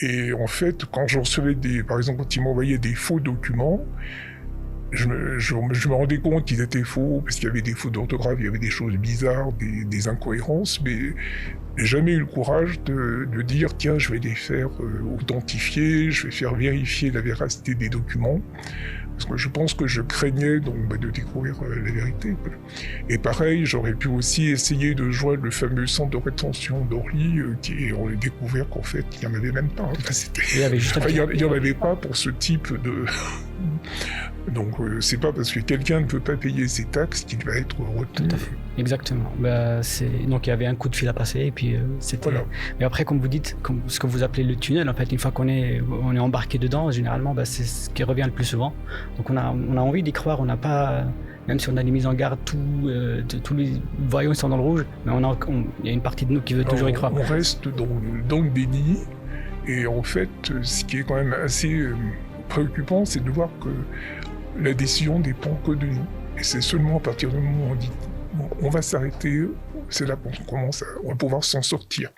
Et en fait, quand je recevais par exemple, quand ils m'envoyaient des faux documents, je me rendais compte qu'ils étaient faux, parce qu'il y avait des fautes d'orthographe, il y avait des choses bizarres, des incohérences, mais j'ai jamais eu le courage de dire, tiens, je vais les faire authentifier, je vais faire vérifier la véracité des documents, parce que je pense que je craignais donc de découvrir la vérité. Et pareil, j'aurais pu aussi essayer de joindre le fameux centre de rétention d'Orly, et on a découvert qu'en fait, il n'y en avait même pas. Enfin, il n'y en avait pas pour ce type de... Donc c'est pas parce que quelqu'un ne peut pas payer ses taxes qu'il va être retenu. Tout à fait. Exactement. Donc il y avait un coup de fil à passer et puis c'était... Voilà. Mais après, comme vous dites, ce que vous appelez le tunnel, en fait, une fois qu'on est embarqué dedans, généralement, c'est ce qui revient le plus souvent. Donc on a envie d'y croire, on n'a pas... Même si on a des mises en garde, tous les voyants sont dans le rouge, mais il y a une partie de nous qui veut toujours y croire. On reste dans le déni, et en fait, ce qui est quand même assez préoccupant, c'est de voir que la décision dépend que de nous. Et c'est seulement à partir du moment où on dit bon, on va s'arrêter, c'est là qu'on va pouvoir s'en sortir.